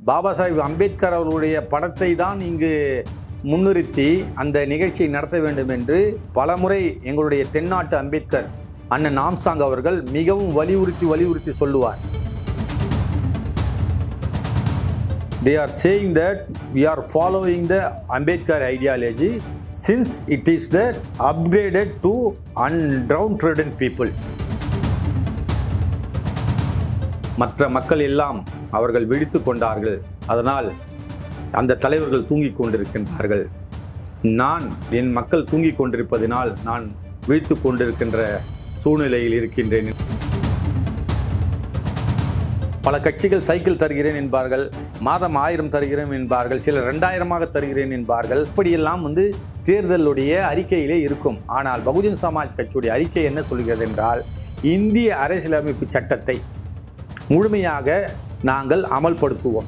பாபா சாஹிப் அம்பேத்கர் அவர்களுடைய படத்தை தான் இங்கு முன்னிறுத்தி அந்த நிகழ்ச்சியை நடத்த வேண்டும் என்று பலமுறை எங்களுடைய தென்னாட்டு அம்பேத்கர் அண்ணன் ஆம்சாங் அவர்கள் மிகவும் வலியுறுத்தி சொல்லுவார். They are saying that we are following the Ambedkar ideology since it is the upgraded to downtrodden peoples. மற்ற மக்கள் எல்லாம் அவர்கள் விழித்து கொண்டார்கள், அதனால் அந்த தலைவர்கள் தூங்கிக் கொண்டிருக்கின்றார்கள். நான் என் மக்கள் தூங்கிக் கொண்டிருப்பதனால் நான் விழித்து கொண்டிருக்கின்ற சூழ்நிலையில் இருக்கின்றேன். பல கட்சிகள் சைக்கிள் தருகிறேன் என்பார்கள், மாதம் 1000 தருகிறேன் என்பார்கள், சிலர் 2000 தருகிறேன் என்பார்கள். இப்படியெல்லாம் தேர்தலுடைய அறிக்கையிலே இருக்கும். ஆனால் பகுஜன் சமாஜ் கட்சியுடைய அறிக்கை என்ன சொல்கிறது என்றால், இந்திய அரசியலமைப்பு சட்டத்தை முழுமையாக நாங்கள் அமல்படுத்துவோம்.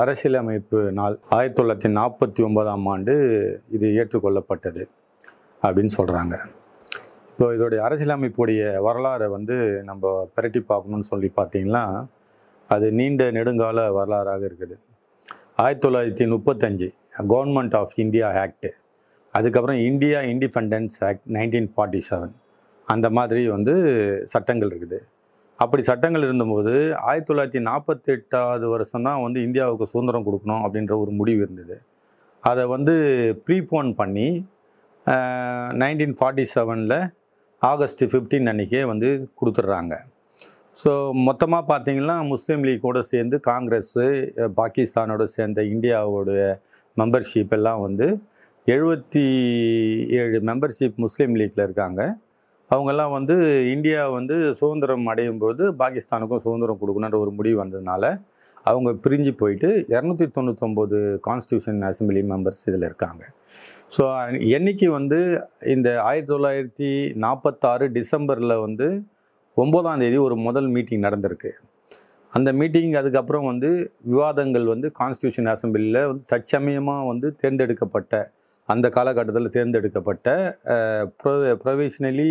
அரசியலமைப்பு நாள் 1949ஆம் ஆண்டு இது ஏற்றுக்கொள்ளப்பட்டது அப்படின்னு சொல்கிறாங்க. இப்போ இதோடைய அரசியலமைப்புடைய வரலாறை நம்ம பிரட்டி பார்க்கணுன்னு சொல்லி பார்த்தீங்கன்னா, அது நீண்ட நெடுங்கால வரலாறாக இருக்குது. 1935 கவர்மெண்ட் ஆஃப் இந்தியா ஆக்ட், அதுக்கப்புறம் இந்தியா இண்டிபெண்டன்ஸ் ஆக்ட் 1947, அந்த மாதிரி சட்டங்கள் இருக்குது. அப்படி சட்டங்கள் இருந்தபோது 1948 வருஷம் தான் இந்தியாவுக்கு சுதந்திரம் கொடுக்கணும் அப்படின்ற ஒரு முடிவு இருந்தது. அதை ப்ரீபோன் பண்ணி 1947 ஆகஸ்ட் 15 அன்றைக்கே கொடுத்துட்றாங்க. ஸோ மொத்தமாக பார்த்திங்கன்னா முஸ்லீம் லீக்கோடு சேர்ந்து காங்கிரஸு, பாகிஸ்தானோடு சேர்ந்த இந்தியாவோடைய மெம்பர்ஷிப் எல்லாம் 77 மெம்பர்ஷிப் முஸ்லீம் லீக்கில் இருக்காங்க. அவங்கெல்லாம் இந்தியா சுதந்திரம் அடையும் போது பாகிஸ்தானுக்கும் சுதந்திரம் கொடுக்கணுன்ற ஒரு முடிவு வந்ததுனால அவங்க பிரிஞ்சு போயிட்டு 299 கான்ஸ்டியூஷன் அசம்பிளி மெம்பர்ஸ் இதில் இருக்காங்க. ஸோ என்றைக்கு இந்த 1946 டிசம்பரில் 9ஆம் தேதி ஒரு முதல் மீட்டிங் நடந்திருக்கு. அந்த மீட்டிங் அதுக்கப்புறம் விவாதங்கள் கான்ஸ்டியூஷன் அசம்பிளியில் தற்சமயமாக தேர்ந்தெடுக்கப்பட்ட, அந்த காலகட்டத்தில் தேர்ந்தெடுக்கப்பட்ட provisionally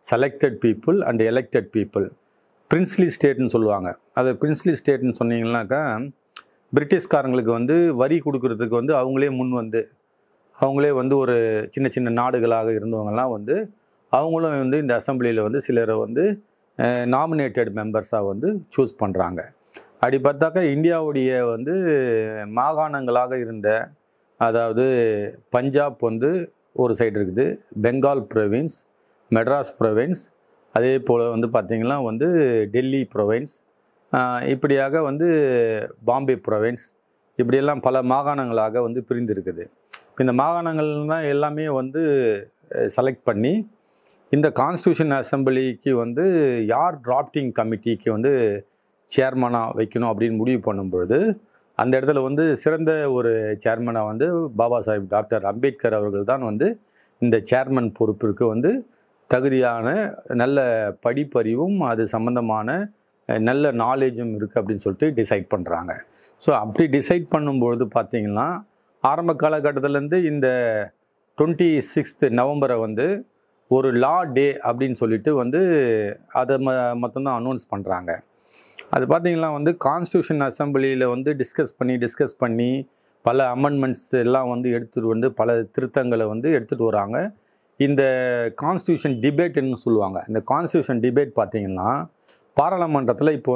selected people and elected people, princely ஸ்டேட்னு சொல்லுவாங்க. அது பிரின்ஸ்லி ஸ்டேட்னு சொன்னீங்கன்னாக்கா, பிரிட்டிஷ்காரங்களுக்கு வரி கொடுக்கறதுக்கு அவங்களே அவங்களே ஒரு சின்ன சின்ன நாடுகளாக இருந்தவங்கலாம் அவங்களும் இந்த அசம்பிளியில் சிலரை நாமினேட்டட் மெம்பர்ஸாக சூஸ் பண்ணுறாங்க. அப்படி பார்த்தாக்கா இந்தியாவுடைய மாகாணங்களாக இருந்த, அதாவது பஞ்சாப் ஒரு சைடு இருக்குது, பெங்கால் ப்ரொவின்ஸ், மெட்ராஸ் ப்ரொவின்ஸ், அதே போல் பார்த்திங்கன்னா டெல்லி ப்ரொவின்ஸ், இப்படியாக பாம்பே ப்ரொவின்ஸ், இப்படியெல்லாம் பல மாகாணங்களாக பிரிந்திருக்குது. இந்த மாகாணங்கள் தான் எல்லாமே செலக்ட் பண்ணி இந்த கான்ஸ்டியூஷன் அசம்பிளிக்கு யார் டிராஃப்டிங் கமிட்டிக்கு சேர்மனாக வைக்கணும் அப்படின்னு முடிவு பண்ணும்பொழுது, அந்த இடத்துல சிறந்த ஒரு சேர்மனாக பாபா சாஹிப் டாக்டர் அம்பேத்கர் அவர்கள் தான் இந்த சேர்மன் பொறுப்பிற்கு தகுதியான, நல்ல படிப்பறிவும் அது சம்பந்தமான நல்ல நாலேஜும் இருக்குது அப்படின்னு சொல்லிட்டு டிசைட் பண்ணுறாங்க. ஸோ அப்படி டிசைட் பண்ணும்பொழுது பார்த்திங்கன்னா, ஆரம்ப காலகட்டத்திலேருந்து இந்த 26 நவம்பரை ஒரு லா டே அப்படின்னு சொல்லிட்டு அதை மட்டும்தான் அனௌன்ஸ் பண்ணுறாங்க. அது பார்த்திங்கன்னா கான்ஸ்டியூஷன் அசம்பிளியில் டிஸ்கஸ் பண்ணி பல அமெண்ட்மெண்ட்ஸ் எல்லாம் எடுத்துகிட்டு பல திருத்தங்களை எடுத்துகிட்டு வராங்க. இந்த கான்ஸ்டியூஷன் டிபேட்டுன்னு சொல்லுவாங்க. இந்த கான்ஸ்டியூஷன் டிபேட் பார்த்திங்கன்னா பாராளுமன்றத்தில் இப்போ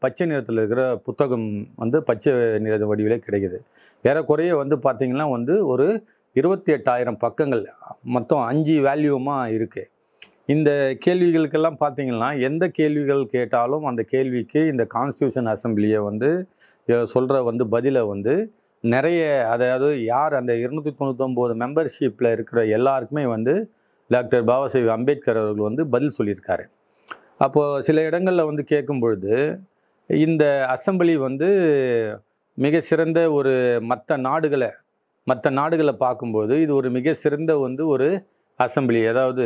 பச்சை நிறத்தில் இருக்கிற புத்தகம் பச்சை நிற வடிவிலே கிடைக்குது. ஏறக்குறைய பார்த்திங்கன்னா ஒரு 28,000 பக்கங்கள், மொத்தம் 5 வேல்யூமாக இருக்குது. இந்த கேள்விகளுக்கெல்லாம் பார்த்திங்கன்னா எந்த கேள்விகள் கேட்டாலும் அந்த கேள்விக்கு இந்த கான்ஸ்டியூஷன் அசம்பிளியை சொல்கிற பதிலை நிறைய, அதாவது யார் அந்த 299 மெம்பர்ஷிப்பில் இருக்கிற எல்லாருக்குமே டாக்டர் பாபா சாஹிப் அம்பேத்கர் அவர்கள் பதில் சொல்லியிருக்காரு. அப்போது சில இடங்களில் கேட்கும் பொழுது இந்த அசம்பிளி மிக சிறந்த ஒரு மற்ற நாடுகளை பார்க்கும்போது இது ஒரு மிக சிறந்த ஒரு அசம்பிளி. அதாவது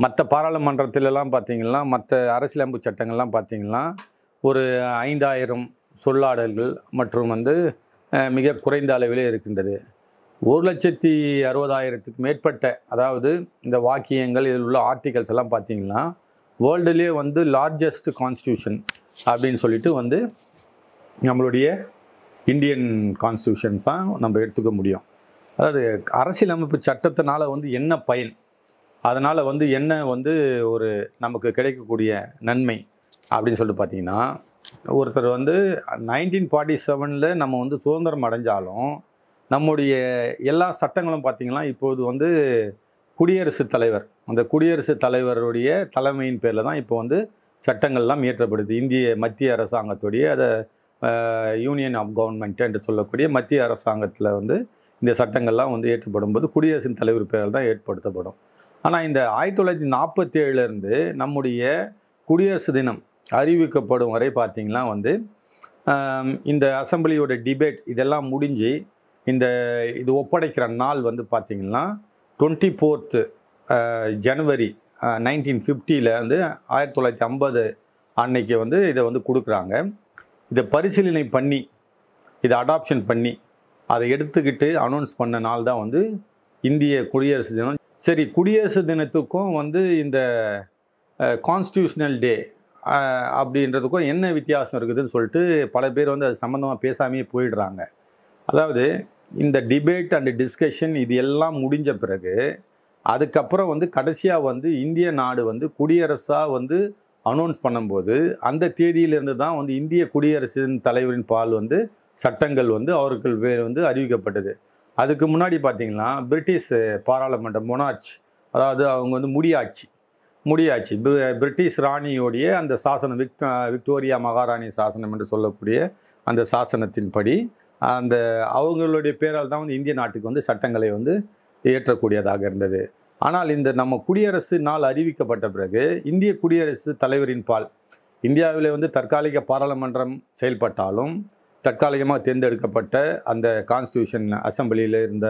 மற்ற பாராளுமன்றத்திலலாம் பார்த்திங்கன்னா, மற்ற அரசியலமைப்பு சட்டங்கள்லாம் பார்த்திங்கன்னா ஒரு 5000 சொல்லாடல்கள் மற்றும் மிக குறைந்த அளவிலே இருக்கின்றது. 1,60,000க்கு மேற்பட்ட, அதாவது இந்த வாக்கியங்கள், இதில் உள்ள ஆர்டிகல்ஸ் எல்லாம் பார்த்திங்கன்னா வேர்ல்டுலேயே வந்து லார்ஜஸ்ட் கான்ஸ்டியூஷன் அப்படின்னு சொல்லிட்டு வந்து நம்மளுடைய இந்தியன் கான்ஸ்டியூஷன்ஸ் தான் நம்ம எடுத்துக்க முடியும். அதாவது அரசியலமைப்பு சட்டத்தினால வந்து என்ன பயன், அதனால் வந்து என்ன வந்து ஒரு நமக்கு கிடைக்கக்கூடிய நன்மை அப்படின்னு சொல்லிட்டு பார்த்தீங்கன்னா, ஒருத்தர் வந்து 1947 நம்ம வந்து சுதந்திரம் அடைஞ்சாலும் நம்முடைய எல்லா சட்டங்களும் பார்த்திங்கன்னா இப்போது வந்து குடியரசுத் தலைவர், அந்த குடியரசுத் தலைவருடைய தலைமையின் பேரில் தான் இப்போ வந்து சட்டங்கள்லாம் இயற்றப்படுது. இந்திய மத்திய அரசாங்கத்துடைய அதை யூனியன் ஆஃப் கவர்மெண்ட் என்று சொல்லக்கூடிய மத்திய அரசாங்கத்தில் வந்து இந்த சட்டங்கள்லாம் வந்து ஏற்றப்படும் போது குடியரசின் தலைவர் பேரில் தான் ஏற்படுத்தப்படும். ஆனால் இந்த 1947 நம்முடைய குடியரசு தினம் அறிவிக்கப்படும் வரை பார்த்திங்கன்னா வந்து இந்த அசம்பிளியோட டிபேட் இதெல்லாம் முடிஞ்சு இது ஒப்படைக்கிற நாள் வந்து பார்த்திங்கன்னா 24th ஜனவரி 1950 வந்து 1950 அன்னைக்கு வந்து இதை வந்து கொடுக்குறாங்க. இதை பரிசீலனை பண்ணி இதை அடாப்ஷன் பண்ணி அதை எடுத்துக்கிட்டு அனௌன்ஸ் பண்ண நாள் தான் வந்து இந்திய குடியரசு தினம். சரி, குடியரசு தினத்துக்கும் வந்து இந்த கான்ஸ்டியூஷனல் டே அப்படின்றதுக்கும் என்ன வித்தியாசம் இருக்குதுன்னு சொல்லிட்டு பல பேர் வந்து அது சம்மந்தமாக பேசாமையே போயிடுறாங்க. அதாவது இந்த டிபேட் அண்ட் டிஸ்கஷன் இது எல்லாம் முடிஞ்ச பிறகு அதுக்கப்புறம் வந்து கடைசியாக வந்து இந்திய நாடு வந்து குடியரசாக வந்து அனௌன்ஸ் பண்ணும்போது அந்த தேதியிலிருந்து தான் வந்து இந்திய குடியரசின் தலைவரின் பால் வந்து சட்டங்கள் வந்து அவர்கள் பேர் வந்து அறிவிக்கப்பட்டது. அதுக்கு முன்னாடி பார்த்திங்கன்னா பிரிட்டிஷ் பாராளுமன்ற மொனார்ச், அதாவது அவங்க வந்து முடியாட்சி பிரிட்டிஷ் ராணியோடைய அந்த சாசனம் விக்டோரியா மகாராணி சாசனம் என்று சொல்லக்கூடிய அந்த சாசனத்தின்படி அந்த அவங்களுடைய பேரால் தான் வந்து இந்திய நாட்டுக்கு வந்து சட்டங்களை வந்து இயற்றக்கூடியதாக இருந்தது. ஆனால் இந்த நம்ம குடியரசு நாள் அறிவிக்கப்பட்ட பிறகு இந்திய குடியரசு தலைவரின் பால் இந்தியாவில் வந்து தற்காலிக பாராளுமன்றம் செயல்பட்டாலும் தற்காலிகமாக தேர்ந்தெடுக்கப்பட்ட அந்த கான்ஸ்டியூஷன் அசம்பிளியில் இருந்த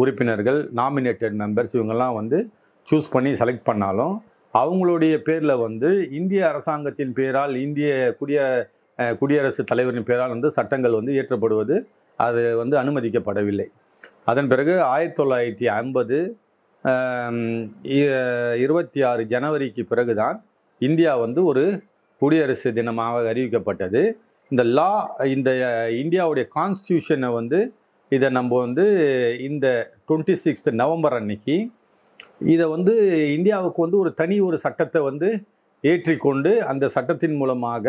உறுப்பினர்கள் நாமினேட்டட் மெம்பர்ஸ் இவங்கெல்லாம் வந்து சூஸ் பண்ணி செலக்ட் பண்ணாலும் அவங்களுடைய பேரில் வந்து இந்திய அரசாங்கத்தின் பேரால் இந்திய குடியரசு தலைவரின் பேரால் வந்து சட்டங்கள் வந்து இயற்றப்படுவது அது வந்து அனுமதிக்கப்படவில்லை. அதன் பிறகு 1950 26 ஜனவரிக்கு பிறகுதான் இந்தியா வந்து ஒரு குடியரசு தினமாக அறிவிக்கப்பட்டது. இந்த இந்தியாவுடைய கான்ஸ்டியூஷனை வந்து இதை நம்ம வந்து இந்த 26th நவம்பர் அன்னைக்கு இதை வந்து இந்தியாவுக்கு வந்து ஒரு சட்டத்தை வந்து ஏற்றிக்கொண்டு அந்த சட்டத்தின் மூலமாக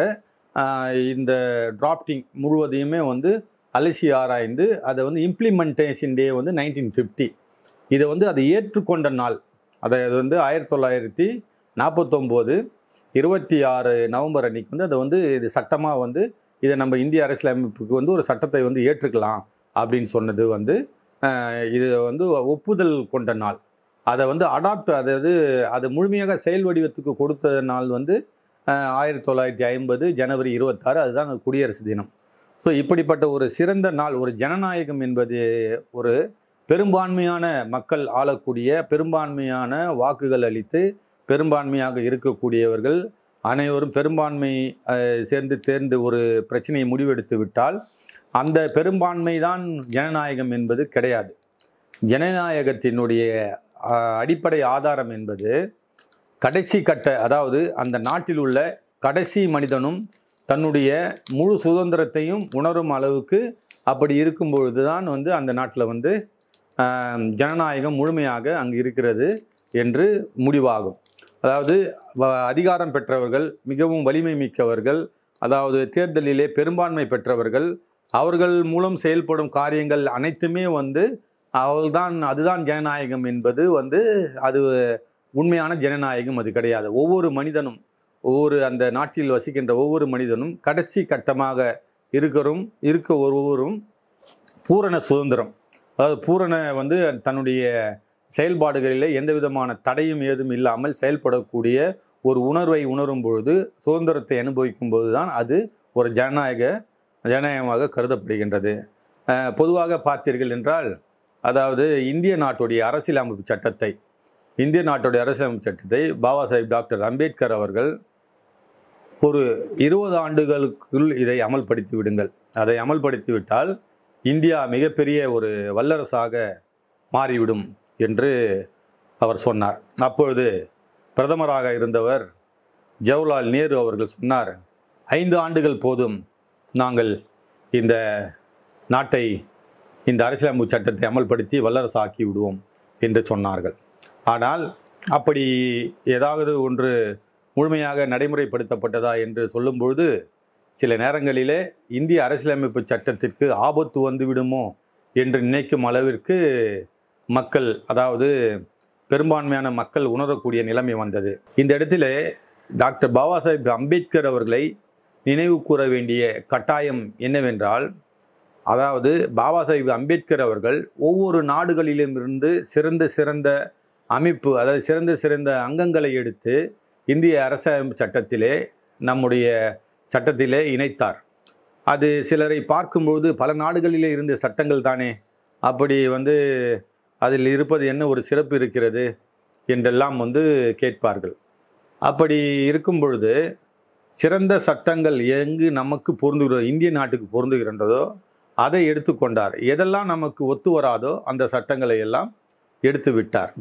இந்த டிராஃப்டிங் முழுவதையுமே வந்து அலசி ஆராய்ந்து அதை வந்து இம்ப்ளிமெண்டேஷன் டே வந்து 1950 இதை வந்து அதை ஏற்றுக்கொண்ட நாள். அதை வந்து 1949 26 நவம்பர் அன்னைக்கு வந்து அதை வந்து இது சட்டமாக வந்து இதை நம்ம இந்திய அரசியலமைப்புக்கு வந்து ஒரு சட்டத்தை வந்து ஏற்றுக்கலாம் அப்படின்னு சொன்னது வந்து இது வந்து ஒப்புதல் கொண்ட நாள். அதை வந்து அதாவது அது முழுமையாக செயல் வடிவத்துக்கு கொடுத்த நாள் வந்து 1950 ஜனவரி 26 அதுதான் குடியரசு தினம். ஸோ இப்படிப்பட்ட ஒரு சிறந்த நாள், ஒரு ஜனநாயகம் என்பது ஒரு பெரும்பான்மையான மக்கள் ஆளக்கூடிய பெரும்பான்மையான வாக்குகள் அளித்து பெரும்பான்மையாக இருக்கக்கூடியவர்கள் அனைவரும் பெரும்பான்மை சேர்ந்து தேர்ந்து ஒரு பிரச்சனையை முடிவெடுத்து விட்டால் அந்த பெரும்பான்மை தான் ஜனநாயகம் என்பது கிடையாது. ஜனநாயகத்தினுடைய அடிப்படை ஆதாரம் என்பது கடைசி கட்ட, அதாவது அந்த நாட்டில் உள்ள கடைசி மனிதனும் தன்னுடைய முழு சுதந்திரத்தையும் உணரும் அளவுக்கு அப்படி இருக்கும்பொழுது தான் வந்து அந்த நாட்டில் வந்து ஜனநாயகம் முழுமையாக அங்கு இருக்கிறது என்று முடிவாகும். அதாவது அதிகாரம் பெற்றவர்கள், மிகவும் வலிமை மிக்கவர்கள், அதாவது தேர்தலிலே பெரும்பான்மை பெற்றவர்கள், அவர்கள் மூலம் செயல்படும் காரியங்கள் அனைத்துமே வந்து அதுதான் ஜனநாயகம் என்பது வந்து அது உண்மையான ஜனநாயகம் அது கிடையாது. ஒவ்வொரு மனிதனும் அந்த நாட்டில் வசிக்கின்ற ஒவ்வொரு மனிதனும் கடைசி கட்டமாக இருக்க ஒவ்வொருவரும் பூரண சுதந்திரம், அதாவது பூரண வந்து தன்னுடைய செயல்பாடுகளிலே எந்த விதமான தடையும் ஏதும் இல்லாமல் செயல்படக்கூடிய ஒரு உணர்வை உணரும் பொழுது, சுதந்திரத்தை அனுபவிக்கும் போது தான் அது ஒரு ஜனநாயகமாக கருதப்படுகின்றது. பொதுவாக பார்த்தீர்கள் என்றால், அதாவது இந்திய நாட்டுடைய அரசியலமைப்பு சட்டத்தை பாபா சாஹிப் டாக்டர் அம்பேத்கர் அவர்கள் ஒரு 20 ஆண்டுகளுக்குள் இதை அமல்படுத்தி விடுங்கள், அதை அமல்படுத்திவிட்டால் இந்தியா மிகப்பெரிய ஒரு வல்லரசாக மாறிவிடும் என்று அவர் சொன்னார். அப்பொழுது பிரதமராக இருந்தவர் ஜவஹர்லால் நேரு அவர்கள் சொன்னார், 5 ஆண்டுகள் போதும், நாங்கள் இந்த நாட்டை, இந்த அரசியலமைப்பு சட்டத்தை அமல்படுத்தி வல்லரசு ஆக்கி விடுவோம் என்று சொன்னார்கள். ஆனால் அப்படி ஏதாவது ஒன்று முழுமையாக நடைமுறைப்படுத்தப்பட்டதா என்று சொல்லும்பொழுது சில நேரங்களிலே இந்திய அரசியலமைப்பு சட்டத்திற்கு ஆபத்து வந்துவிடுமோ என்று நினைக்கும் அளவிற்கு மக்கள், அதாவது பெரும்பான்மையான மக்கள் உணரக்கூடிய நிலைமை வந்தது. இந்த இடத்திலே டாக்டர் பாபா சாஹேப் அம்பேத்கர் அவர்களை நினைவு கூற வேண்டிய கட்டாயம் என்னவென்றால், அதாவது பாபா சாஹேப் அம்பேத்கர் அவர்கள் ஒவ்வொரு நாடுகளிலுமிருந்து சிறந்த அமைப்பு, அதாவது சிறந்த அங்கங்களை எடுத்து இந்திய அரசியலமைப்பு சட்டத்திலே, நம்முடைய சட்டத்திலே இணைத்தார். அது சிலரை பார்க்கும்போது பல நாடுகளிலே இருந்த சட்டங்கள் தானே, அப்படி அதில் இருப்பது என்ன ஒரு சிறப்பு இருக்கிறது என்றெல்லாம் கேட்பார்கள். அப்படி இருக்கும் பொழுது சிறந்த சட்டங்கள் எங்கு நமக்கு பொருந்துகிறதோ, இந்திய நாட்டுக்கு பொருந்துகின்றதோ அதை எடுத்துக்கொண்டார். எதெல்லாம் நமக்கு ஒத்து வராதோ அந்த சட்டங்களை எல்லாம் எடுத்து விட்டார்.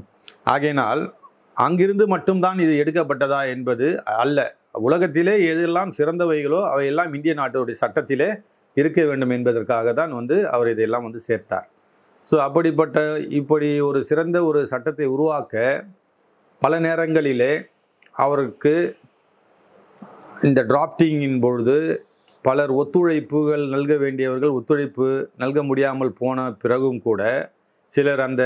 ஆகையினால் அங்கிருந்து மட்டும்தான் இது எடுக்கப்பட்டதா என்பது அல்ல. உலகத்திலே எதெல்லாம் சிறந்தவைகளோ அவையெல்லாம் இந்திய நாட்டுடைய சட்டத்திலே இருக்க வேண்டும் என்பதற்காக தான் அவர் இதையெல்லாம் சேர்த்தார். ஸோ இப்படி ஒரு சிறந்த ஒரு சட்டத்தை உருவாக்க பல நேரங்களிலே அவருக்கு இந்த டிராப்டிங்கின் பொழுது பலர் ஒத்துழைப்புகள் நல்க வேண்டியவர்கள் ஒத்துழைப்பு நல்க முடியாமல் போன பிறகும் கூட, சிலர் அந்த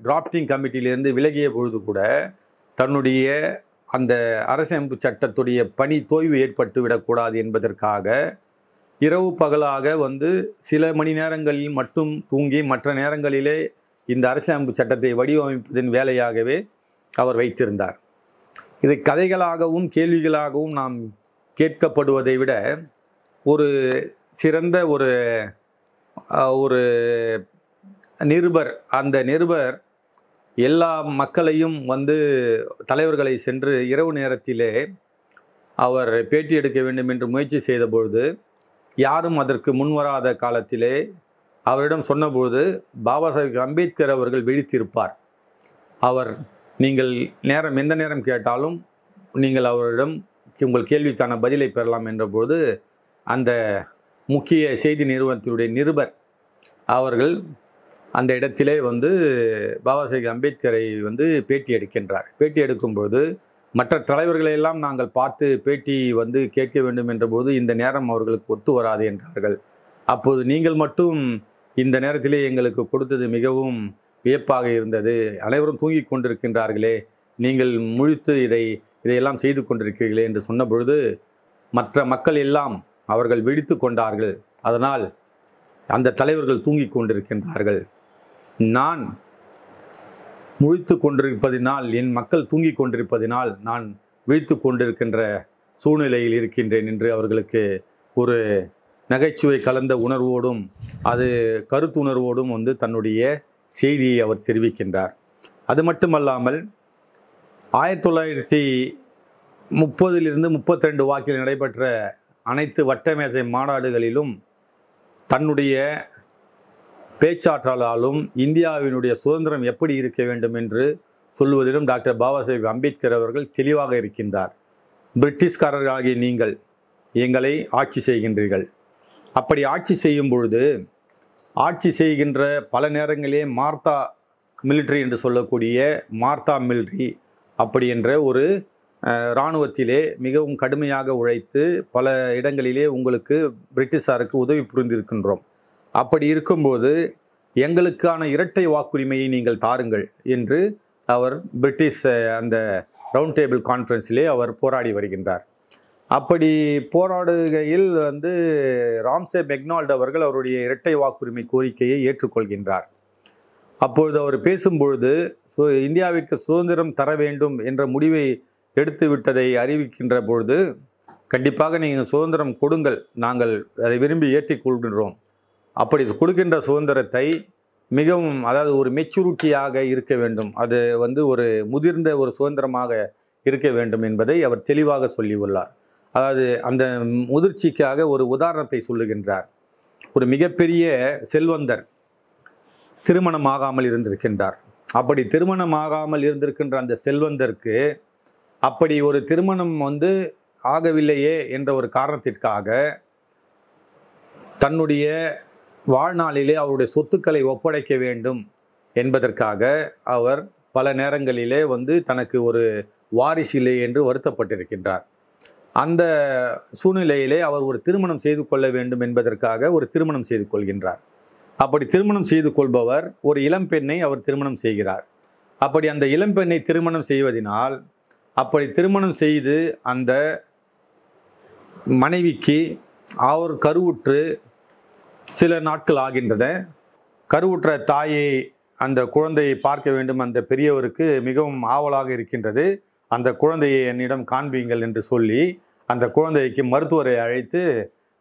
டிராப்டிங் கமிட்டியிலிருந்து விலகிய பொழுது கூட தன்னுடைய அந்த அரசியலமைப்பு சட்டத்துடைய பணி தோய்வு ஏற்பட்டு விடக்கூடாது என்பதற்காக இரவு பகலாக சில மணி நேரங்களில் மட்டும் தூங்கி மற்ற நேரங்களிலே இந்த அரசியலமைப்பு சட்டத்தை வடிவமைப்பதன் வேலையாகவே அவர் வைத்திருந்தார். இது கதைகளாகவும் கேள்விகளாகவும் நாம் கேட்கப்படுவதை விட ஒரு சிறந்த ஒரு நிருபர், அந்த நிருபர் எல்லா மக்களையும் தலைவர்களை சென்று இரவு நேரத்திலே அவர் பேட்டி எடுக்க வேண்டும் என்று முயற்சி செய்தபொழுது யாரும் அதற்கு முன்வராத காலத்திலே அவரிடம் சொன்னபொழுது பாபா சாஹேப் அம்பேத்கர் அவர்கள் விழித்திருப்பார். அவர், நீங்கள் எந்த நேரம் கேட்டாலும் நீங்கள் அவரிடம் உங்கள் கேள்விக்கான பதிலை பெறலாம் என்றபோது அந்த முக்கிய செய்தி நிறுவனத்தினுடைய நிருபர் அவர்கள் அந்த இடத்திலே பாபா சாஹேப் அம்பேத்கரை பேட்டி எடுக்கின்றார். பேட்டி எடுக்கும்போது மற்ற தலைவர்களையெல்லாம் நாங்கள் பார்த்து பேட்டி கேட்க வேண்டும் என்றபோது இந்த நேரம் அவர்களுக்கு ஒத்து வராது என்றார்கள். அப்போது நீங்கள் மட்டும் இந்த நேரத்திலே எங்களுக்கு கொடுத்தது மிகவும் வியப்பாக இருந்தது. அனைவரும் தூங்கிக் கொண்டிருக்கின்றார்களே, நீங்கள் முழித்து இதையெல்லாம் செய்து கொண்டிருக்கிறீர்களே என்று சொன்ன பொழுது மற்ற மக்கள் எல்லாம் அவர்கள் விழித்து கொண்டார்கள். அதனால் அந்த தலைவர்கள் தூங்கிக் கொண்டிருக்கின்றார்கள். நான் முழித்து கொண்டிருப்பதினால், என் மக்கள் தூங்கிக் கொண்டிருப்பதினால் நான் விழித்து கொண்டிருக்கின்ற சூழ்நிலையில் இருக்கின்றேன் என்று அவர்களுக்கு ஒரு நகைச்சுவை கலந்த உணர்வோடும் அது கருத்துணர்வோடும் தன்னுடைய செய்தியை அவர் தெரிவிக்கின்றார். அது மட்டுமல்லாமல் 1930 32 வாக்கில் நடைபெற்ற அனைத்து வட்டமேசை மாநாடுகளிலும் தன்னுடைய பேச்சாற்றலாலும் இந்தியாவினுடைய சுதந்திரம் எப்படி இருக்க வேண்டும் என்று சொல்லுவதிலும் டாக்டர் பாபா சாஹேப் அம்பேத்கர் அவர்கள் தெளிவாக இருக்கின்றார். பிரிட்டிஷ்காரர்களாகிய நீங்கள் எங்களை ஆட்சி செய்கின்றீர்கள். அப்படி ஆட்சி செய்யும் பொழுது ஆட்சி செய்கின்ற பல நேரங்களிலே மார்த்தா மிலிட்ரி என்று சொல்லக்கூடிய மார்த்தா மிலிட்ரி அப்படி என்ற ஒரு இராணுவத்திலே மிகவும் கடுமையாக உழைத்து பல இடங்களிலே உங்களுக்கு பிரிட்டிஷாருக்கு உதவி புரிந்திருக்கின்றோம். அப்படி இருக்கும்போது எங்களுக்கான இரட்டை வாக்குரிமையை நீங்கள் தாருங்கள் என்று அவர் பிரிட்டிஷ் அந்த ரவுண்ட் டேபிள் கான்ஃபரன்ஸிலே அவர் போராடி வருகின்றார். அப்படி போராடுகையில் ராம்சே மெக்னால்ட் அவர்கள் அவருடைய இரட்டை வாக்குரிமை கோரிக்கையை ஏற்றுக்கொள்கின்றார். அப்பொழுது அவர் பேசும்பொழுது இந்தியாவிற்கு சுதந்திரம் தர வேண்டும் என்ற முடிவை எடுத்து விட்டதை அறிவிக்கின்ற பொழுது, கண்டிப்பாக நீங்கள் சுதந்திரம் கொடுங்கள், நாங்கள் அதை விரும்பி ஏற்றிக்கொள்கின்றோம். அப்படி கொடுக்கின்ற சுதந்திரத்தை மிகவும், அதாவது ஒரு மெச்சூரிட்டியாக இருக்க வேண்டும், அது ஒரு முதிர்ந்த ஒரு சுதந்திரமாக இருக்க வேண்டும் என்பதை அவர் தெளிவாக சொல்லியுள்ளார். அதாவது அந்த முதிர்ச்சிக்காக ஒரு உதாரணத்தை சொல்லுகின்றார். ஒரு மிகப்பெரிய செல்வந்தர் திருமணமாகாமல் இருந்திருக்கின்றார். அப்படி திருமணமாகாமல் இருந்திருக்கின்ற அந்த செல்வந்தருக்கு அப்படி ஒரு திருமணம் ஆகவில்லையே என்ற ஒரு காரணத்திற்காக தன்னுடைய வாழ்நாளிலே அவருடைய சொத்துக்களை ஒப்படைக்க வேண்டும் என்பதற்காக அவர் பல நேரங்களிலே தனக்கு ஒரு வாரிசில்லை என்று வருத்தப்பட்டிருக்கின்றார். அந்த சூழ்நிலையிலே அவர் ஒரு திருமணம் செய்து கொள்ள வேண்டும் என்பதற்காக ஒரு திருமணம் செய்து கொள்கின்றார். அப்படி திருமணம் செய்து கொள்பவர் ஒரு இளம்பெண்ணை அவர் திருமணம் செய்கிறார். அப்படி அந்த இளம்பெண்ணை திருமணம் செய்வதனால் அப்படி திருமணம் செய்து அந்த மனைவிக்கு அவர் கருவுற்று சில நாட்கள் ஆகின்றன. கருவுற்ற தாயை அந்த குழந்தையை பார்க்க வேண்டும் அந்த பெரியவருக்கு மிகவும் ஆவலாக இருக்கின்றது. அந்த குழந்தையை என்னிடம் காண்பீங்கள் என்று சொல்லி அந்த குழந்தைக்கு மருத்துவரை அழைத்து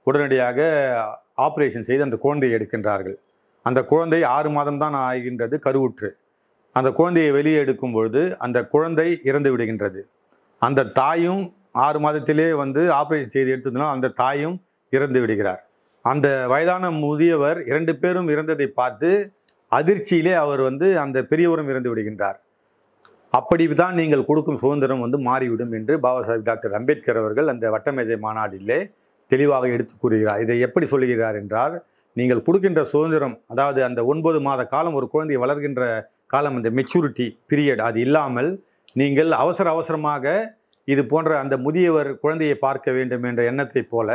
உடனடியாக ஆப்ரேஷன் செய்து அந்த குழந்தையை எடுக்கின்றார்கள். அந்த குழந்தை 6 மாதம்தான் ஆகின்றது கருவுற்று. அந்த குழந்தையை வெளியே எடுக்கும் பொழுது அந்த குழந்தை இறந்து விடுகின்றது. அந்த தாயும் 6 மாதத்திலே ஆப்ரேஷன் செய்து எடுத்ததுனால் அந்த தாயும் இறந்து விடுகிறார். அந்த வயதான முதியவர் 2 பேரும் இறந்ததை பார்த்து அதிர்ச்சியிலே அவர் அந்த பெரியவரும் இறந்து விடுகின்றார். அப்படிதான் நீங்கள் கொடுக்கும் சுதந்திரம் மாறிவிடும் என்று பாபா சாஹிப் டாக்டர் அம்பேத்கர் அவர்கள் அந்த வட்டமேஜை மாநாட்டிலே தெளிவாக எடுத்து கூறுகிறார். இதை எப்படி சொல்லுகிறார் என்றால், நீங்கள் கொடுக்கின்ற சுதந்திரம், அதாவது அந்த 9 மாத காலம் ஒரு குழந்தை வளர்கின்ற காலம், அந்த மெச்சூரிட்டி பீரியட், அது இல்லாமல் நீங்கள் அவசரமாக இது போன்ற அந்த முதியவர் குழந்தையை பார்க்க வேண்டும் என்ற எண்ணத்தை போல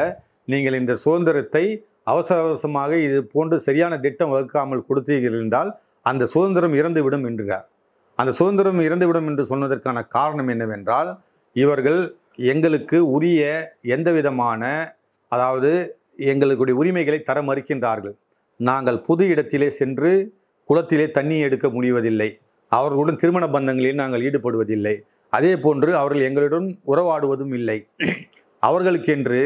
நீங்கள் இந்த சுதந்திரத்தை அவசரமாக இது போன்று சரியான திட்டம் வகுக்காமல் கொடுத்தீர்கள் என்றால் அந்த சுதந்திரம் இறந்துவிடும் என்கிறார். அந்த சுதந்திரம் இறந்துவிடும் என்று சொன்னதற்கான காரணம் என்னவென்றால், இவர்கள் எங்களுக்கு உரிய எந்த விதமான, அதாவது எங்களுடைய உரிமைகளை தர மறுக்கின்றார்கள். நாங்கள் பொது இடத்திலே சென்று குளத்திலே தண்ணி எடுக்க முடிவதில்லை. அவர்களுடன் திருமண பந்தங்களில் நாங்கள் ஈடுபடுவதில்லை. அதே போன்று அவர்கள் எங்களுடன் உறவாடுவதும் இல்லை. அவர்களுக்கென்று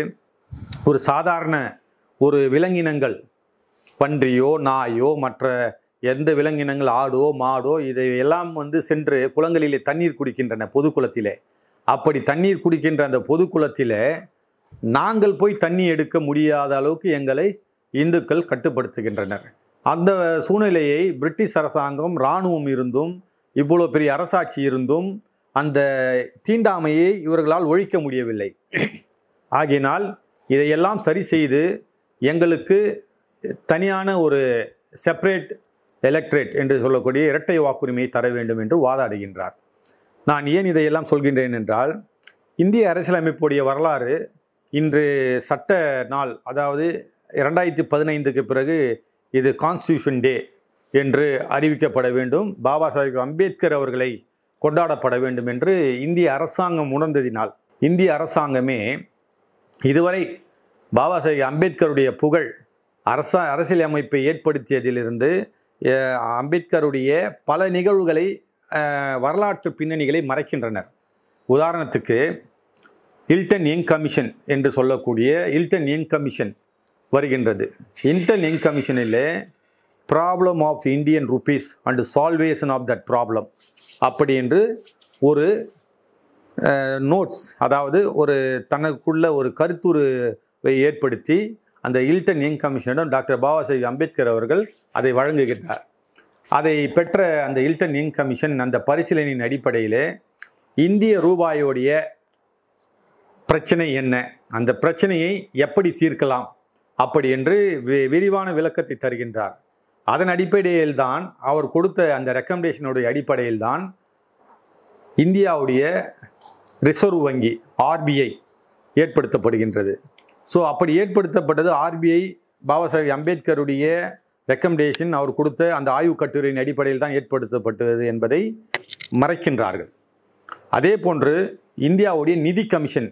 ஒரு சாதாரண ஒரு விலங்கினங்கள், பன்றியோ நாயோ மற்ற எந்த விலங்கினங்கள், ஆடோ மாடோ, இதையெல்லாம் சென்று குளங்களிலே தண்ணீர் குடிக்கின்றன பொது குளத்திலே. அப்படி தண்ணீர் குடிக்கின்ற அந்த பொது குளத்திலே நாங்கள் போய் தண்ணி எடுக்க முடியாத அளவுக்கு எங்களை இந்துக்கள் கட்டுப்படுத்துகின்றனர். அந்த சூழ்நிலையை பிரிட்டிஷ் அரசாங்கம், இராணுவம் இருந்தும் இவ்வளோ பெரிய அரசாட்சி இருந்தும் அந்த தீண்டாமையை இவர்களால் ஒழிக்க முடியவில்லை. ஆகினால் இதையெல்லாம் சரி செய்து எங்களுக்கு தனியான ஒரு செப்பரேட் எலக்ட்ரேட் என்று சொல்லக்கூடிய இரட்டை வாக்குரிமையை தர வேண்டும் என்று வாதாடுகின்றார். நான் ஏன் இதையெல்லாம் சொல்கின்றேன் என்றால், இந்திய அரசியலமைப்புடைய வரலாறு இன்று சட்ட நாள், அதாவது 2015க்கு பிறகு இது கான்ஸ்டியூஷன் டே என்று அறிவிக்கப்பட வேண்டும், பாபா சாஹிப் அம்பேத்கர் அவர்களை கொண்டாடப்பட வேண்டும் என்று இந்திய அரசாங்கம் உணர்ந்ததினால், இந்திய அரசாங்கமே இதுவரை பாபா சாஹிப் அம்பேத்கருடைய புகழ், அரசியலமைப்பை ஏற்படுத்தியதிலிருந்து அம்பேத்கருடைய பல நிகழ்வுகளை, வரலாற்று பின்னணிகளை மறைக்கின்றனர். உதாரணத்துக்கு ஹில்டன் யங் கமிஷன் என்று சொல்லக்கூடிய ஹில்டன் யங் கமிஷன் வருகின்றது. ஹில்டன் யங் கமிஷனில் problem of Indian rupees and salvation of that problem அப்படி என்று ஒரு நோட்ஸ், அதாவது ஒரு தனக்குள்ள ஒரு கருத்துருவை ஏற்படுத்தி அந்த ஹில்டன் யங் கமிஷனிடம் டாக்டர் பாபா சாஹிப் அம்பேத்கர் அவர்கள் அதை வழங்குகின்றார். அதை பெற்ற அந்த ஹில்டன் யங் கமிஷன் அந்த பரிசீலனையின் அடிப்படையில் இந்திய ரூபாயோடைய பிரச்சனை என்ன, அந்த பிரச்சனையை எப்படி தீர்க்கலாம் அப்படி என்று விரிவான விளக்கத்தை தருகின்றார். அதன் அடிப்படையில் தான், அவர் கொடுத்த அந்த ரெக்கமெண்டேஷனுடைய அடிப்படையில் தான் இந்தியாவுடைய ரிசர்வ் வங்கி ஆர்பிஐ ஏற்படுத்தப்படுகின்றது. ஸோ அப்படி ஏற்படுத்தப்பட்டது ஆர்பிஐ பாபா சாஹிப் அம்பேத்கருடைய ரெக்கமெண்டேஷன், அவர் கொடுத்த அந்த ஆய்வு கட்டுரையின் அடிப்படையில் தான் ஏற்படுத்தப்பட்டது என்பதை மறைக்கின்றார்கள். அதே போன்று இந்தியாவுடைய நிதி கமிஷன்,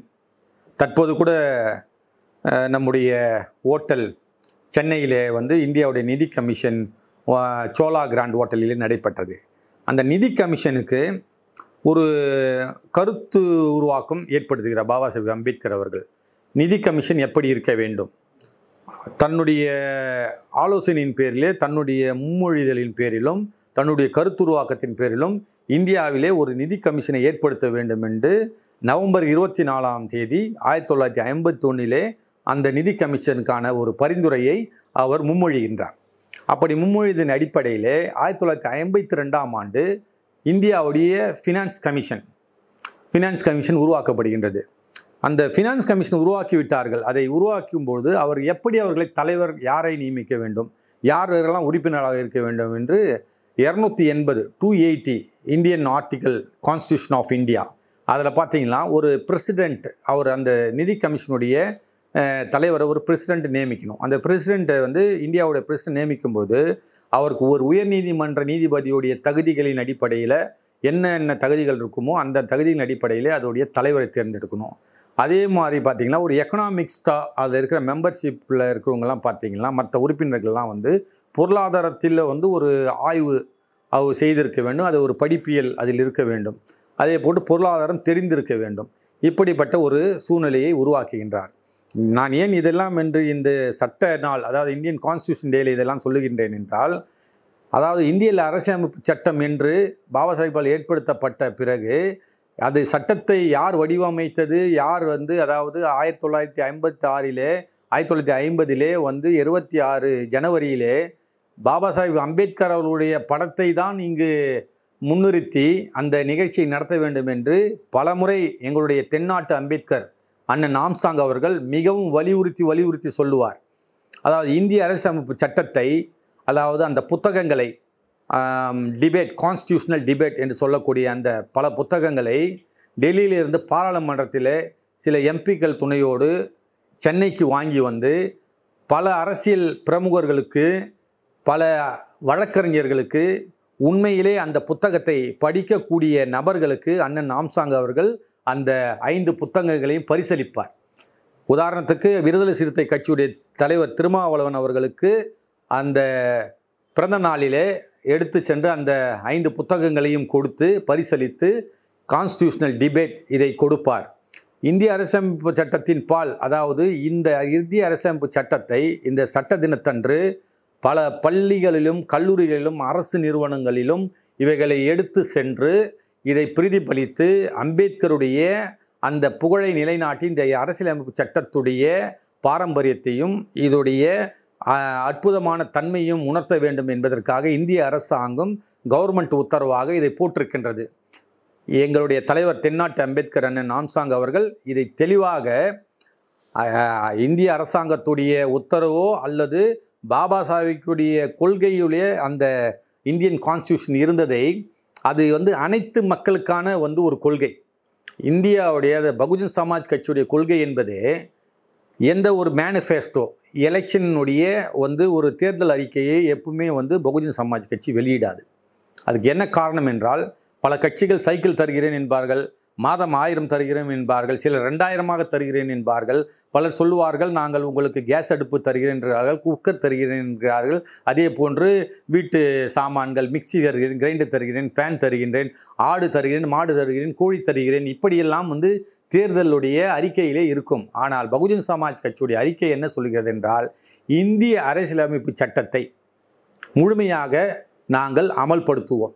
தற்போது கூட நம்முடைய ஓட்டல் சென்னையிலே இந்தியாவுடைய நிதி கமிஷன் சோலா கிராண்ட் ஹோட்டலில் நடைபெற்றது. அந்த நிதி கமிஷனுக்கு ஒரு கருத்து உருவாக்கம் ஏற்படுத்துகிறார் பாபா சாஹிப் அம்பேத்கர் அவர்கள். நிதி கமிஷன் எப்படி இருக்க வேண்டும், தன்னுடைய ஆலோசனையின் பேரிலே, தன்னுடைய முன்மொழிதலின் பேரிலும், தன்னுடைய கருத்துருவாக்கத்தின் பேரிலும் இந்தியாவிலே ஒரு நிதி கமிஷனை ஏற்படுத்த வேண்டும் என்று நவம்பர் 24ஆம் தேதி 1951 அந்த நிதி கமிஷனுக்கான ஒரு பரிந்துரையை அவர் முன்மொழிகின்றார். அப்படி முன்மொழிதன் அடிப்படையிலே 1952ஆம் ஆண்டு இந்தியாவுடைய ஃபினான்ஸ் கமிஷன் உருவாக்கப்படுகின்றது. அந்த ஃபினான்ஸ் கமிஷன் உருவாக்கி விட்டார்கள். அதை உருவாக்கும்போது அவர் எப்படி அவர்களை தலைவர் யாரை நியமிக்க வேண்டும், யாரெல்லாம் உறுப்பினராக இருக்க வேண்டும் என்று 280 Indian article constitution of India அதில் பார்த்தீங்கன்னா ஒரு பிரசிடெண்ட், அவர் அந்த நிதி கமிஷனுடைய தலைவரை ஒரு பிரசிடெண்ட் நியமிக்கணும். அந்த பிரசிடெண்ட்டை வந்து இந்தியாவுடைய பிரசிடெண்ட் நியமிக்கும்போது அவருக்கு ஒரு உயர்நீதிமன்ற நீதிபதியுடைய தகுதிகளின் அடிப்படையில் என்னென்ன தகுதிகள் இருக்குமோ அந்த தகுதியின் அடிப்படையில் அதோடைய தலைவரை தேர்ந்தெடுக்கணும். அதே மாதிரி பார்த்திங்கன்னா ஒரு எக்கனாமிக்ஸ்டாக அதில் இருக்கிற மெம்பர்ஷிப்பில் இருக்கிறவங்கலாம் பார்த்திங்கன்னா மற்ற உறுப்பினர்கள்லாம் வந்து பொருளாதாரத்தில் வந்து ஒரு ஆய்வு செய்திருக்க வேண்டும், அது ஒரு படிப்பியல் அதில் இருக்க வேண்டும், அதே போட்டு பொருளாதாரம் தெரிந்திருக்க வேண்டும். இப்படிப்பட்ட ஒரு சூழ்நிலையை உருவாக்குகின்றார். நான் ஏன் இதெல்லாம் என்று இந்த சட்ட நாள், அதாவது இந்தியன் கான்ஸ்டியூஷன் டேயில் இதெல்லாம் சொல்லுகின்றேன் என்றால், அதாவது இந்திய அரசியலமைப்பு சட்டம் என்று பாபா சாஹிப்பால் ஏற்படுத்தப்பட்ட பிறகு அது சட்டத்தை யார் வடிவமைத்தது, யார் வந்து அதாவது 1950 வந்து 26 ஜனவரியிலே பாபா சாஹிப் அம்பேத்கர் அவர்களுடைய படத்தை தான் இங்கு முன்னிறுத்தி அந்த நிகழ்ச்சியை நடத்த வேண்டும் என்று பலமுறை எங்களுடைய தென்னாட்டு அம்பேத்கர் அண்ணன் ஆம்சாங் அவர்கள் மிகவும் வலியுறுத்தி சொல்லுவார். அதாவது இந்திய அரசியலமைப்பு சட்டத்தை, அதாவது அந்த புத்தகங்களை டிபேட், கான்ஸ்டியூஷனல் டிபேட் என்று சொல்லக்கூடிய அந்த பல புத்தகங்களை டெல்லியிலிருந்து பாராளுமன்றத்தில் சில எம்பிக்கள் துணையோடு சென்னைக்கு வாங்கி வந்து பல அரசியல் பிரமுகர்களுக்கு, பல வழக்கறிஞர்களுக்கு, உண்மையிலே அந்த புத்தகத்தை படிக்கக்கூடிய நபர்களுக்கு அண்ணன் ஆம்சாங் அவர்கள் அந்த 5 புத்தகங்களையும் பரிசளிப்பார். உதாரணத்துக்கு விடுதலை சிறுத்தை கட்சியுடைய தலைவர் திருமாவளவன் அவர்களுக்கு அந்த பிறந்த நாளிலே எடுத்து சென்று அந்த 5 புத்தகங்களையும் கொடுத்து பரிசளித்து கான்ஸ்டியூஷனல் டிபேட் இதை கொடுப்பார். இந்திய அரசியலமைப்பு சட்டத்தின் பால், அதாவது இந்த இந்திய அரசியலமைப்பு சட்டத்தை இந்த சட்ட தினத்தன்று பல பள்ளிகளிலும் கல்லூரிகளிலும் அரசு நிறுவனங்களிலும் இவைகளை எடுத்து சென்று இதை பிரதிபலித்து அம்பேத்கருடைய அந்த புகழை நிலைநாட்டி இந்த அரசியலமைப்பு சட்டத்துடைய பாரம்பரியத்தையும் இதோடைய அற்புதமான தன்மையும் உணர்த்த வேண்டும் என்பதற்காக இந்திய அரசாங்கம் கவர்மெண்ட் உத்தரவாக இதை போட்டிருக்கின்றது. எங்களுடைய தலைவர் தென்னாட்டு அம்பேத்கர் அண்ணன் ஆம்சாங் அவர்கள் இதை தெளிவாக இந்திய அரசாங்கத்துடைய உத்தரவோ அல்லது பாபா சாஹிப்புடைய கொள்கையுடைய அந்த இந்தியன் கான்ஸ்டியூஷன் இருந்ததை, அது வந்து அனைத்து மக்களுக்கான வந்து ஒரு கொள்கை. இந்தியாவுடைய பகுஜன் சமாஜ் கட்சியுடைய கொள்கை என்பது எந்த ஒரு மேனிஃபெஸ்டோ, எலெக்ஷனுடைய வந்து ஒரு தேர்தல் அறிக்கையை எப்பவுமே வந்து பகுஜன் சமாஜ் கட்சி வெளியிடாது. அதுக்கு என்ன காரணம் என்றால், பல கட்சிகள் சைக்கிள் தருகிறேன் என்பார்கள், மாதம் 1000 தருகிறேன் என்பார்கள், சிலர் 2000 தருகிறேன் என்பார்கள், பலர் சொல்லுவார்கள் நாங்கள் உங்களுக்கு கேஸ் அடுப்பு தருகிறேன் என்கிறார்கள், குக்கர் தருகிறேன் என்கிறார்கள், அதே போன்று வீட்டு சாமான்கள் மிக்சி தருகிறேன், கிரைண்டர் தருகிறேன், ஃபேன் தருகின்றேன், ஆடு தருகிறேன், மாடு தருகிறேன், கோழி தருகிறேன், இப்படியெல்லாம் வந்து தேர்தலுடைய அறிக்கையிலே இருக்கும். ஆனால் பகுஜன் சமாஜ் கட்சியுடைய அறிக்கை என்ன சொல்கிறது என்றால், இந்திய அரசியலமைப்பு சட்டத்தை முழுமையாக நாங்கள் அமல்படுத்துவோம்.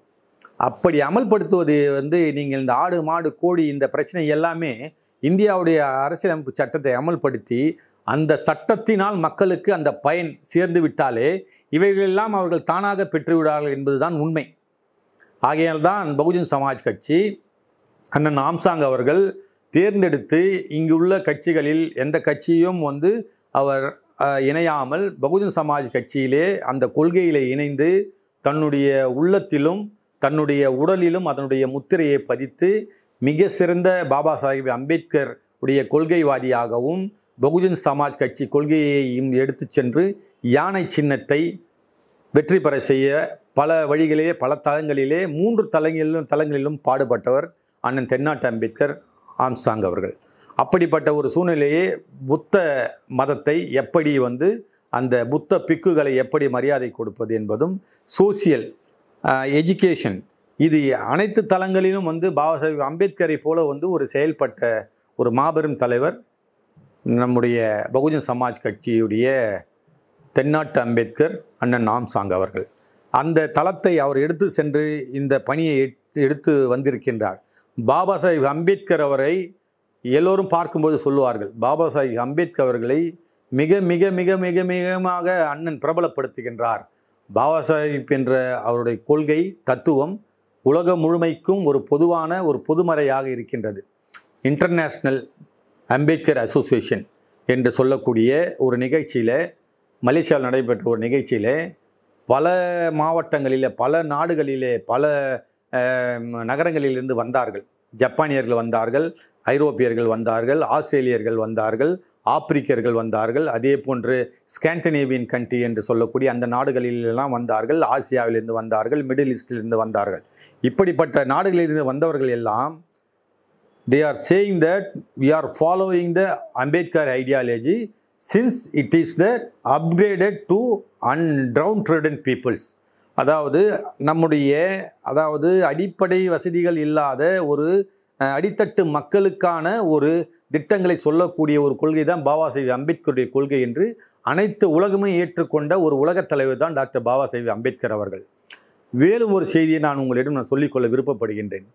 அப்படி அமல்படுத்துவது வந்து நீங்கள் இந்த ஆடு மாடு கோழி இந்த பிரச்சனை எல்லாமே இந்தியாவுடைய அரசியலமைப்பு சட்டத்தை அமல்படுத்தி அந்த சட்டத்தினால் மக்களுக்கு அந்த பயன் சேர்ந்து விட்டாலே இவைகளெல்லாம் அவர்கள் தானாக பெற்றுவிடார்கள் என்பதுதான் உண்மை. ஆகையால் தான் பகுஜன் சமாஜ் கட்சி அண்ணன் ஆம்சாங் அவர்கள் தேர்ந்தெடுத்து இங்குள்ள கட்சிகளில் எந்த கட்சியும் வந்து அவர் இணையாமல் பகுஜன் சமாஜ் கட்சியிலே அந்த கொள்கையிலே இணைந்து தன்னுடைய உள்ளத்திலும் தன்னுடைய உடலிலும் அதனுடைய முத்திரையை பதித்து மிக சிறந்த பாபா சாஹிப் அம்பேத்கர் உடைய கொள்கைவாதியாகவும் பகுஜன் சமாஜ் கட்சி கொள்கையையும் எடுத்து சென்று யானை சின்னத்தை வெற்றி பெற செய்ய பல வழிகளிலே பல தளங்களிலே 3 தளங்களிலும் பாடுபட்டவர் அண்ணன் தென்னாட்டு அம்பேத்கர் ஆம்சாங் அவர்கள். அப்படிப்பட்ட ஒரு சூழ்நிலையே புத்த மதத்தை எப்படி வந்து அந்த புத்த பிக்குகளை எப்படி மரியாதை கொடுப்பது என்பதும், சோசியல் எஜுகேஷன், இது அனைத்து தளங்களிலும் வந்து பாபா சாஹிப் அம்பேத்கரை போல வந்து ஒரு செயல்பட்ட ஒரு மாபெரும் தலைவர் நம்முடைய பகுஜன் சமாஜ் கட்சியுடைய தென்னாட்டு அம்பேத்கர் அண்ணன் ஆம்சாங் அவர்கள். அந்த தளத்தை அவர் எடுத்து சென்று இந்த பணியை எடுத்து வந்திருக்கின்றார். பாபா சாஹிப் அம்பேத்கர் அவரை எல்லோரும் பார்க்கும்போது சொல்லுவார்கள், பாபா சாஹிப் அம்பேத்கர் அவர்களை மிக மிக மிக மிக மிகமாக அண்ணன் பிரபலப்படுத்துகின்றார். பாபா சாஹிப் என்ற அவருடைய கொள்கை தத்துவம் உலகம் முழுமைக்கும் ஒரு பொதுவான ஒரு பொதுமறையாக இருக்கின்றது. இன்டர்நேஷ்னல் அம்பேத்கர் அசோசியேஷன் என்று சொல்லக்கூடிய ஒரு நிகழ்ச்சியில், மலேசியாவில் நடைபெற்ற ஒரு நிகழ்ச்சியில் பல மாவட்டங்களில், பல நாடுகளிலே, பல நகரங்களிலிருந்து வந்தார்கள். ஜப்பானியர்கள் வந்தார்கள், ஐரோப்பியர்கள் வந்தார்கள், ஆஸ்திரேலியர்கள் வந்தார்கள், ஆப்பிரிக்கர்கள் வந்தார்கள், அதே போன்று ஸ்காண்டினேவியன் கண்ட்ரி என்று சொல்லக்கூடிய அந்த நாடுகளிலெல்லாம் வந்தார்கள், ஆசியாவிலிருந்து வந்தார்கள், மிடில் ஈஸ்டிலிருந்து வந்தார்கள். இப்படிப்பட்ட நாடுகளிலிருந்து வந்தவர்கள் எல்லாம் they are saying that we are following the Ambedkar ideology since it is the upgraded to downtrodden peoples. அதாவது நம்முடைய அடிப்படை வசதிகள் இல்லாத ஒரு அடித்தட்டு மக்களுக்கான ஒரு திட்டங்களை சொல்லக்கூடிய ஒரு கொள்கை தான் பாபா சாஹேப் அம்பேத்கருடைய கொள்கை என்று அனைத்து உலகமும் ஏற்றுக்கொண்ட ஒரு உலகத் தலைவர் தான் டாக்டர் பாபா சாஹேப் அம்பேத்கர் அவர்கள். வேலும் ஒரு செய்தியை நான் உங்களிடம் சொல்லிக்கொள்ள விருப்பப்படுகின்றேன்.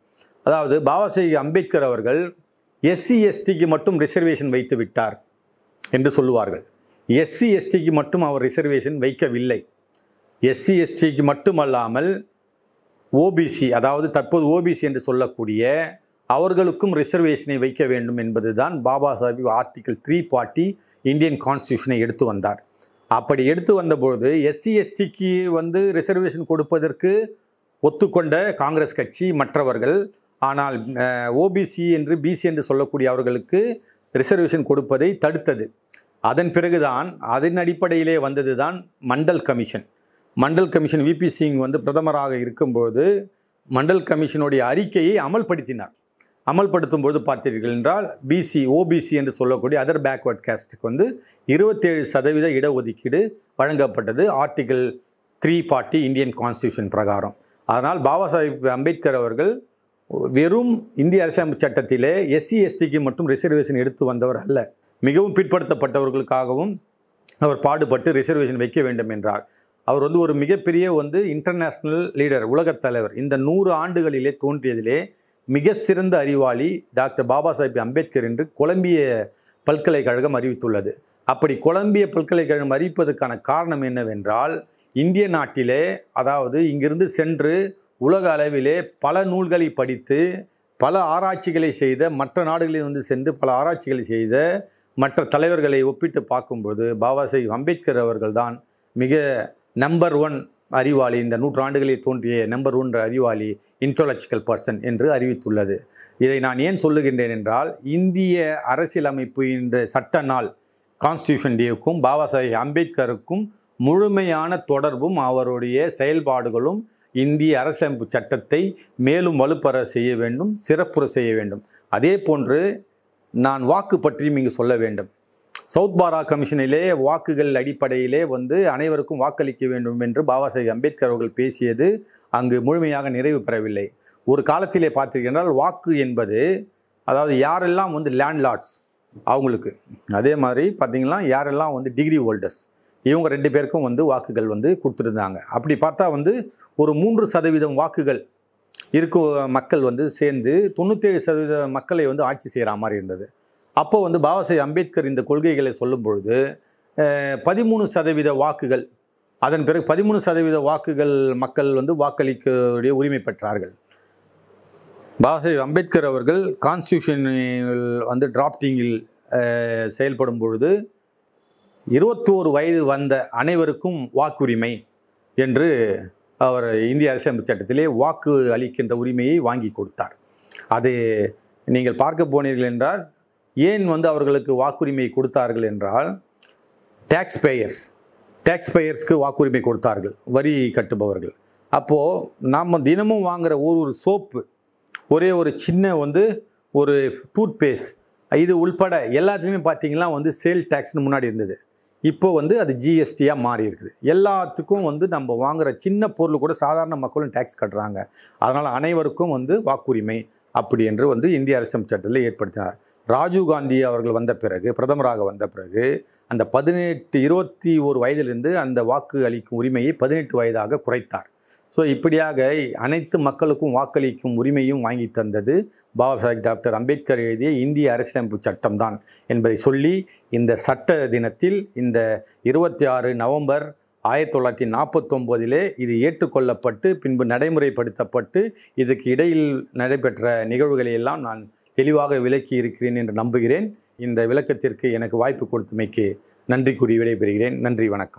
அதாவது பாபா சாஹேப் அம்பேத்கர் அவர்கள் எஸ்சி எஸ்டிக்கு மட்டும் ரிசர்வேஷன் வைத்து விட்டார் என்று சொல்லுவார்கள். எஸ்சி எஸ்டிக்கு மட்டும் அவர் ரிசர்வேஷன் வைக்கவில்லை. எஸ்சி எஸ்டிக்கு மட்டுமல்லாமல் ஓபிசி, அதாவது தற்போது ஓபிசி என்று சொல்லக்கூடிய அவர்களுக்கும் ரிசர்வேஷனை வைக்க வேண்டும் என்பது தான் பாபா சாஹேப் ஆர்டிகிள் 340 இந்தியன் கான்ஸ்டியூஷனை எடுத்து வந்தார். அப்படி எடுத்து வந்தபொழுது எஸ்சி எஸ்டிக்கு ரிசர்வேஷன் கொடுப்பதற்கு ஒத்துக்கொண்ட காங்கிரஸ் கட்சி மற்றவர்கள், ஆனால் ஓபிசி என்று பிசி என்று சொல்லக்கூடிய அவர்களுக்கு ரிசர்வேஷன் கொடுப்பதை தடுத்தது. அதன் பிறகுதான் அதன் அடிப்படையிலே வந்தது தான் Mandal commission. Mandal commission VP Singh பிரதமராக இருக்கும்போது மண்டல் கமிஷனுடைய அறிக்கையை அமல்படுத்தினார். அமல்படுத்தும் போது பார்த்தீர்கள் என்றால் பிசி, ஓபிசி என்று சொல்லக்கூடிய அதர் பேக்வர்ட் காஸ்ட்டுக்கு 27% இடஒதுக்கீடு வழங்கப்பட்டது ஆர்டிகிள் 340 இந்தியன் கான்ஸ்டியூஷன் பிரகாரம். அதனால் பாபா சாஹேப் அம்பேத்கர் அவர்கள் வெறும் இந்திய அரசியலமைப்பு சட்டத்திலே எஸ்சி எஸ்டிக்கு மட்டும் ரிசர்வேஷன் எடுத்து வந்தவர் அல்ல. மிகவும் பிற்படுத்தப்பட்டவர்களுக்காகவும் அவர் பாடுபட்டு ரிசர்வேஷன் வைக்க வேண்டும் என்றார். அவர் ஒரு மிகப்பெரிய இன்டர்நேஷ்னல் லீடர், உலகத் தலைவர். இந்த 100 ஆண்டுகளிலே தோன்றியதிலே மிக சிறந்த அறிவாளி டாக்டர் பாபா சாஹேப் அம்பேத்கர் என்று கொலம்பிய பல்கலைக்கழகம் அறிவித்துள்ளது. அப்படி கொலம்பிய பல்கலைக்கழகம் அறிவிப்பதற்கான காரணம் என்னவென்றால், இந்திய நாட்டிலே, அதாவது இங்கிருந்து சென்று உலக அளவிலே பல நூல்களை படித்து பல ஆராய்ச்சிகளை செய்த, மற்ற நாடுகளில் சென்று பல ஆராய்ச்சிகளை செய்த மற்ற தலைவர்களை ஒப்பிட்டு பார்க்கும்போது பாபா சாஹேப் அம்பேத்கர் அவர்கள்தான் மிக நம்பர் 1 அறிவாளி, இந்த 100 ஆண்டுகளில் தோன்றிய நம்பர் 1 அறிவாளி, இன்டலெக்சுவல் பர்சன் என்று அறிவித்துள்ளது. இதை நான் ஏன் சொல்லுகின்றேன் என்றால், இந்திய அரசியலமைப்பு என்ற சட்ட நாள் கான்ஸ்டியூஷன் டேவுக்கும் பாபா சாஹேப் அம்பேத்கருக்கும் முழுமையான தொடர்பும் அவருடைய செயல்பாடுகளும் இந்திய அரசியலமைப்பு சட்டத்தை மேலும் வலுப்பெற செய்ய வேண்டும், சிறப்புற செய்ய வேண்டும். அதே போன்று நான் வாக்கு பற்றியும் இங்கு சொல்ல வேண்டும். சவுத் பாரா கமிஷனிலே வாக்குகள் அடிப்படையிலே அனைவருக்கும் வாக்களிக்க வேண்டும் என்று பாபா சாஹேப் அம்பேத்கர் அவர்கள் பேசியது அங்கு முழுமையாக நிறைவு பெறவில்லை. ஒரு காலத்திலே பார்த்தீர்கள் வாக்கு என்பது, அதாவது யாரெல்லாம் லேண்ட்லார்ட்ஸ் அவங்களுக்கு, அதே மாதிரி பார்த்தீங்கன்னா யாரெல்லாம் டிகிரி ஹோல்டர்ஸ், இவங்க 2 பேருக்கும் வாக்குகள் கொடுத்துருந்தாங்க. அப்படி பார்த்தா ஒரு 3% வாக்குகள் இருக்க மக்கள் சேர்ந்து 97% மக்களை ஆட்சி செய்கிற மாதிரி இருந்தது. அப்போ பாபா சாஹேப் அம்பேத்கர் இந்த கொள்கைகளை சொல்லும் பொழுது 13% வாக்குகள், அதன் பிறகு 13% வாக்குகள் மக்கள் வாக்களிக்கக்கூடிய உரிமை பெற்றார்கள். பாபா சாஹேப் அம்பேத்கர் அவர்கள் கான்ஸ்டியூஷனில் டிராப்டிங்கில் செயல்படும் பொழுது 21 வயது வந்த அனைவருக்கும் வாக்குரிமை என்று அவர் இந்திய அரசியலமைப்பு சட்டத்திலே வாக்கு அளிக்கின்ற உரிமையை வாங்கி கொடுத்தார். அது நீங்கள் பார்க்க போனீர்கள் என்றால், ஏன் அவர்களுக்கு வாக்குரிமை கொடுத்தார்கள் என்றால், டேக்ஸ்பேயர்ஸ்க்கு வாக்குரிமை கொடுத்தார்கள், வரி கட்டுபவர்கள். அப்போது நாம் தினமும் வாங்குகிற ஒரு சோப்பு, ஒரே ஒரு சின்ன ஒரு டூத் பேஸ்ட், இது உள்பட எல்லாத்துலேயுமே பார்த்தீங்கன்னா சேல் டேக்ஸ்னு முன்னாடி இருந்தது. இப்போ அது ஜிஎஸ்டியாக மாறி இருக்குது. எல்லாத்துக்கும் நம்ம வாங்குகிற சின்ன பொருள் கூட சாதாரண மக்களும் டேக்ஸ் கட்டுறாங்க. அதனால் அனைவருக்கும் வாக்குரிமை அப்படி என்று இந்திய அரசியலமைப்பு சட்டத்தில் ஏற்படுத்தினார். ராஜீவ்காந்தி அவர்கள் வந்த பிறகு, பிரதமராக வந்த பிறகு, அந்த 21 வயதிலிருந்து அந்த வாக்கு அளிக்கும் உரிமையை 18 வயதாக குறைத்தார். ஸோ இப்படியாக அனைத்து மக்களுக்கும் வாக்களிக்கும் உரிமையும் வாங்கி தந்தது பாபா சாஹேப் டாக்டர் அம்பேத்கர் எழுதிய இந்திய அரசியலமைப்பு சட்டம் தான் என்பதை சொல்லி, இந்த சட்ட தினத்தில் இந்த 26 நவம்பர் 1949 இது ஏற்றுக்கொள்ளப்பட்டு பின்பு நடைமுறைப்படுத்தப்பட்டு இதுக்கு இடையில் நடைபெற்ற நிகழ்வுகளை எல்லாம் நான் தெளிவாக விளக்கி இருக்கிறேன் என்று நம்புகிறேன். இந்த விளக்கத்திற்கு எனக்கு வாய்ப்பு கொடுத்தமைக்கு நன்றி கூறி விடைபெறுகிறேன். நன்றி, வணக்கம்.